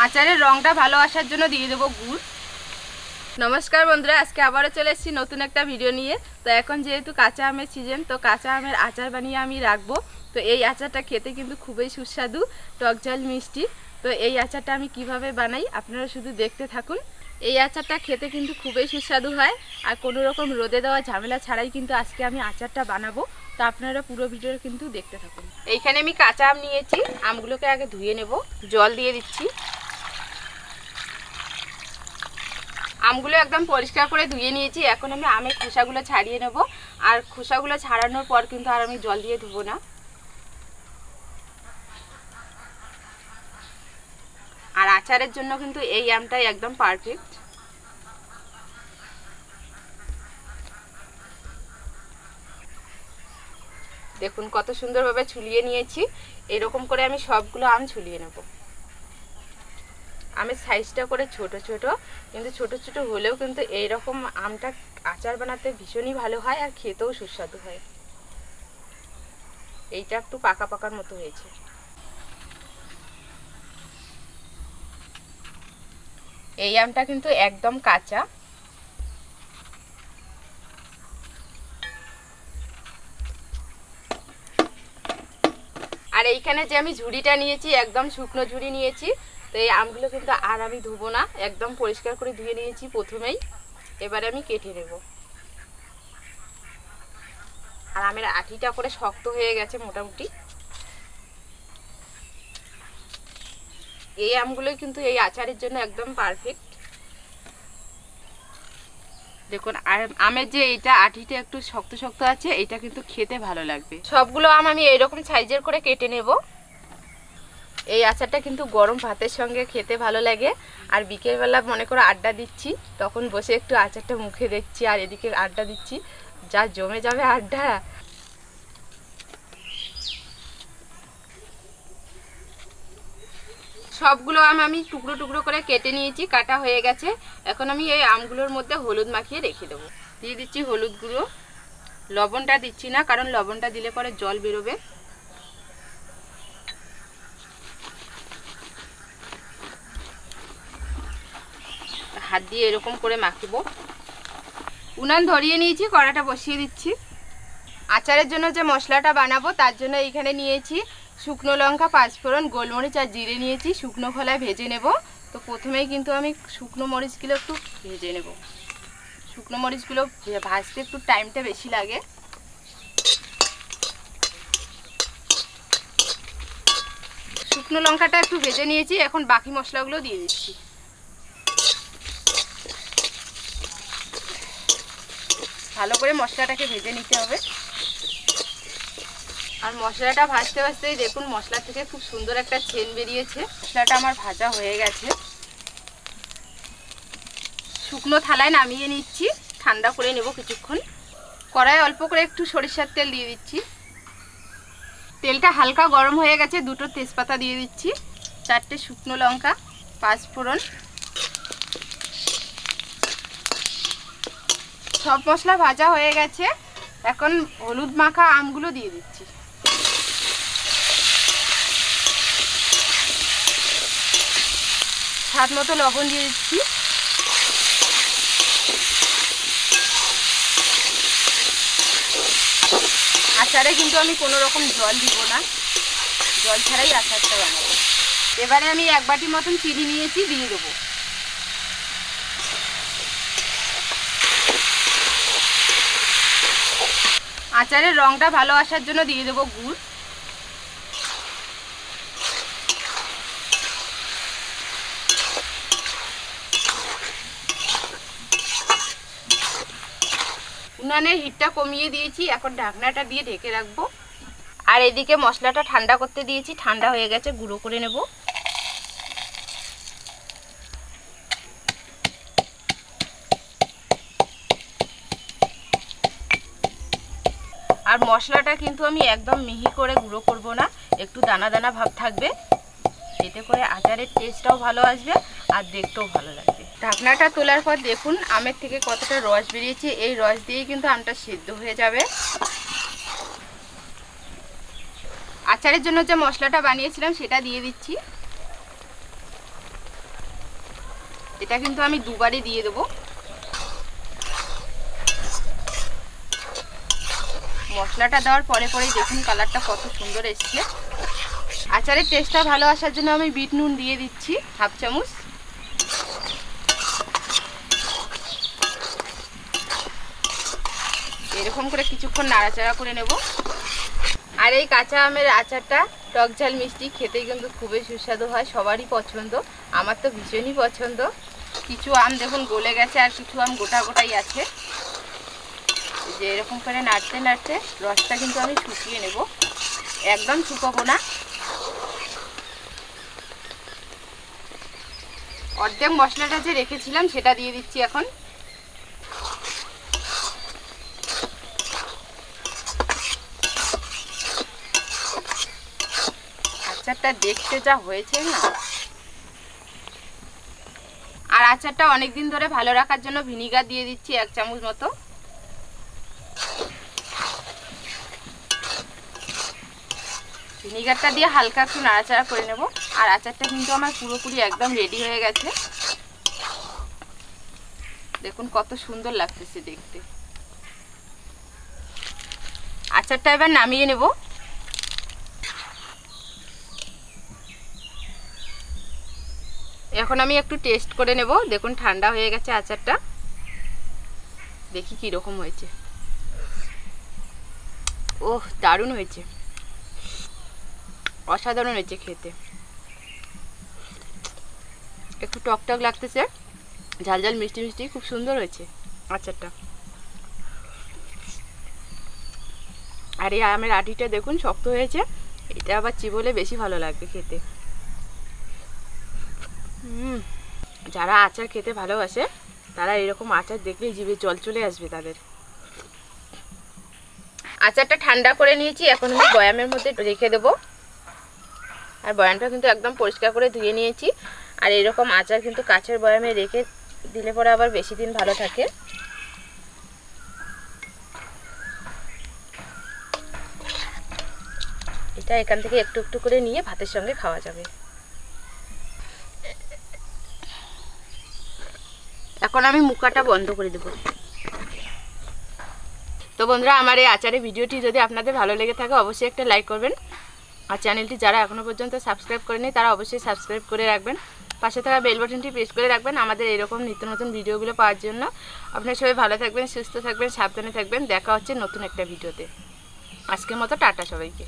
আচারের রংটা ভালো আসার জন্য দিয়ে দেবো গুড়। নমস্কার বন্ধুরা, আজকে আবারও চলে এসেছি নতুন একটা ভিডিও নিয়ে। তো এখন যেহেতু কাঁচা আমের সিজন, তো কাঁচা আমের আচার বানিয়ে আমি রাখবো। তো এই আচারটা খেতে কিন্তু খুবই সুস্বাদু, টক ঝাল মিষ্টি। তো এই আচারটা আমি কিভাবে বানাই আপনারা শুধু দেখতে থাকুন। এই আচারটা খেতে কিন্তু খুবই সুস্বাদু হয়, আর কোনো রকম রোদে দেওয়া ঝামেলা ছাড়াই কিন্তু আজকে আমি আচারটা বানাবো। তো আপনারা পুরো ভিডিওটা কিন্তু দেখতে থাকুন। এইখানে আমি কাঁচা আম নিয়েছি, আমগুলোকে আগে ধুয়ে নেব। জল দিয়ে দিচ্ছি। আমগুলো একদম পরিষ্কার করে ধুয়ে নিয়েছি। এখন আমি আমের খোসাগুলো ছাড়িয়ে নেব, আর খোসাগুলো ছাড়ানোর পর কিন্তু আর আমি জল দিয়ে ধুবো না। আর আচারের জন্য কিন্তু এই আমটাই একদম পারফেক্ট। দেখুন কত সুন্দরভাবে ছুলিয়ে নিয়েছি। এরকম করে আমি সবগুলো আম ছুলিয়ে নেব। আমের সাইজটা করে ছোট ছোট, কিন্তু ছোট ছোট হলেও কিন্তু এইরকম আমটা আচার বানাতে ভীষণই ভালো হয়, আর খেতেও সুস্বাদু হয়। এইটা একটু পাকা পাকার মতো হয়েছে। এই আমটা কিন্তু একদম কাঁচা। আর এইখানে যে আমি ঝুড়িটা নিয়েছি, একদম শুকনো ঝুড়ি নিয়েছি। তো এই আমগুলো কিন্তু আর আমি ধুবো না, একদম পরিষ্কার করে ধুয়ে নিয়েছি প্রথমেই। এবারে আমি কেটে নেব। আর আমের আঠিটা করে শক্ত হয়ে গেছে মোটামুটি। এই আমগুলোই কিন্তু এই আচারের জন্য একদম পারফেক্ট। দেখুন আমের যে এইটা আঠিটা একটু শক্ত শক্ত আছে, এটা কিন্তু খেতে ভালো লাগবে। সবগুলো আম আমি এইরকম সাইজের করে কেটে নেব। এই আচারটা কিন্তু গরম ভাতের সঙ্গে খেতে ভালো লাগে। আর বিকেলবেলা মনে করে আড্ডা দিচ্ছি, তখন বসে একটু আচারটা মুখে দেখছি আর এদিকে আড্ডা দিচ্ছি, যা জমে যাবে আড্ডা। সবগুলো আম আমি টুকরো টুকরো করে কেটে নিয়েছি, কাটা হয়ে গেছে। এখন আমি এই আমগুলোর মধ্যে হলুদ মাখিয়ে রেখে দেবো। দিয়ে দিচ্ছি হলুদ গুঁড়ো। লবণটা দিচ্ছি না, কারণ লবণটা দিলে পরে জল বেরোবে। হাত দিয়ে এরকম করে মাখিবো। উনান ধরিয়ে নিয়েছি, কড়াটা বসিয়ে দিচ্ছি। আচারের জন্য যে মশলাটা বানাবো তার জন্য এইখানে নিয়েছি শুকনো লঙ্কা, পাঁচফোড়ন, গোলমরিচ আর জিরে নিয়েছি। শুকনো খোলায় ভেজে নেব। তো প্রথমেই কিন্তু আমি শুকনো মরিচগুলো একটু ভেজে নেব। শুকনো মরিচগুলো ভাজতে একটু টাইমটা বেশি লাগে। শুকনো লঙ্কাটা একটু ভেজে নিয়েছি, এখন বাকি মশলাগুলো দিয়ে দিচ্ছি। ভালো করে মশলাটাকে ভেজে নিতে হবে। আর মশলাটা ভাজতে ভাজতেই দেখুন মশলা থেকে খুব সুন্দর একটা সেন্ট বেরিয়েছে। মশলাটা আমার ভাজা হয়ে গেছে। শুকনো থালায় নামিয়ে নিচ্ছি, ঠান্ডা করে নেব কিছুক্ষণ। কড়াইয়ে অল্প করে একটু সরিষার তেল দিয়ে দিচ্ছি। তেলটা হালকা গরম হয়ে গেছে, দুটো তেজপাতা দিয়ে দিচ্ছি, 4টে শুকনো লঙ্কা, পাঁচফোড়ন। সব মশলা ভাজা হয়ে গেছে। এখন হলুদ মাখা আমগুলো দিয়ে দিচ্ছি। স্বাদ মতো লবণ দিয়ে দিচ্ছি। আচারে কিন্তু আমি কোনো রকম জল দিব না, জল ছাড়াই আচারটা বানাবো। এবারে আমি 1 বাটি মতন চিনি নিয়েছি, দিয়ে দেবো। আচারের রংটা ভালো আসার জন্য দিয়ে দেবো গুড়। উনানের হিটটা কমিয়ে দিয়েছি, এখন ঢাকনাটা দিয়ে ঢেকে রাখবো। আর এদিকে মশলাটা ঠান্ডা করতে দিয়েছি, ঠান্ডা হয়ে গেছে, গুঁড়ো করে নেব। আর মশলাটা কিন্তু আমি একদম মিহি করে গুঁড়ো করব না, একটু দানা দানা ভাব থাকবে। এতে করে আচারের টেস্টটাও ভালো আসবে আর দেখতেও ভালো লাগবে। ঢাকনাটা তোলার পর দেখুন আমের থেকে কতটা রস বেরিয়েছে। এই রস দিয়েই কিন্তু আমটা সিদ্ধ হয়ে যাবে। আচারের জন্য যে মশলাটা বানিয়েছিলাম সেটা দিয়ে দিচ্ছি। এটা কিন্তু আমি দুবারই দিয়ে দেবো। মশলাটা দেওয়ার পরে পরেই দেখুন কালারটা কত সুন্দর এসছে। আচারের টেস্টটা ভালো আসার জন্য আমি বিট নুন দিয়ে দিচ্ছি হাফ চামচ। এরকম করে কিছুক্ষণ নাড়াচাড়া করে নেব। আর এই কাঁচা আমের আচারটা টক ঝাল মিষ্টি খেতে কিন্তু খুবই সুস্বাদু হয়, সবারই পছন্দ, আমার তো ভীষণই পছন্দ। কিছু আম দেখুন গলে গেছে আর কিছু আম গোটা গোটাই আছে। যে এরকম করে নাড়তে নাড়তে রসটা কিন্তু আমি শুকিয়ে নেব, একদম শুকাবো না। অর্ধেক মশলাটা যে রেখেছিলাম সেটা দিয়ে দিচ্ছি এখন। আচারটা দেখতে যা হয়েছে না। আর আচারটা অনেক দিন ধরে ভালো রাখার জন্য ভিনিগার দিয়ে দিচ্ছি 1 চামচ মতো। ভিনিগারটা দিয়ে হালকা একটু নাড়াচাড়া করে নেব। আর আচারটা কিন্তু আমার পুরোপুরি একদম রেডি হয়ে গেছে। দেখুন কত সুন্দর লাগতেছে দেখতে। আচারটা এবার নামিয়ে নেব। এখন আমি একটু টেস্ট করে নেব। দেখুন ঠান্ডা হয়ে গেছে আচারটা, দেখি কি রকম হয়েছে। ওহ, দারুণ হয়েছে, অসাধারণ হয়েছে খেতে। একটু টক টক লাগতেছে, ঝাল ঝাল মিষ্টি মিষ্টি, খুব সুন্দর হয়েছে আচারটা। আর এই আমের আটিটা দেখুন শক্ত হয়েছে, এটা আবার চিবোলে বেশি ভালো লাগবে খেতে। যারা আচার খেতে ভালোবাসে তারা এরকম আচার দেখলেই জিভে জল চলে আসবে তাদের। আচারটা ঠান্ডা করে নিয়েছি, এখন আমি বয়ামের মধ্যে রেখে দেবো। আর বয়ামটা কিন্তু একদম পরিষ্কার করে ধুয়ে নিয়েছি। আর এরকম আচার কিন্তু কাচের বয়ামে রেখে দিলে পরে আবার বেশি দিন ভালো থাকে। এটা এখান থেকে একটু একটু করে নিয়ে ভাতের সঙ্গে খাওয়া যাবে। এখন আমি মুখাটা বন্ধ করে দেব। তো বন্ধুরা, আমার এই আচারের ভিডিওটি যদি আপনাদের ভালো লেগে থাকে অবশ্যই একটা লাইক করবেন। আর চ্যানেলটি যারা এখনও পর্যন্ত সাবস্ক্রাইব করেনি তারা অবশ্যই সাবস্ক্রাইব করে রাখবেন। পাশে থাকা বেল বাটনটি প্রেস করে রাখবেন আমাদের এরকম নিত্য নতুন ভিডিওগুলো পাওয়ার জন্য। আপনারা সবাই ভালো থাকবেন, সুস্থ থাকবেন, সাবধানে থাকবেন। দেখা হচ্ছে নতুন একটা ভিডিওতে। আজকের মতো টাটা সবাইকে।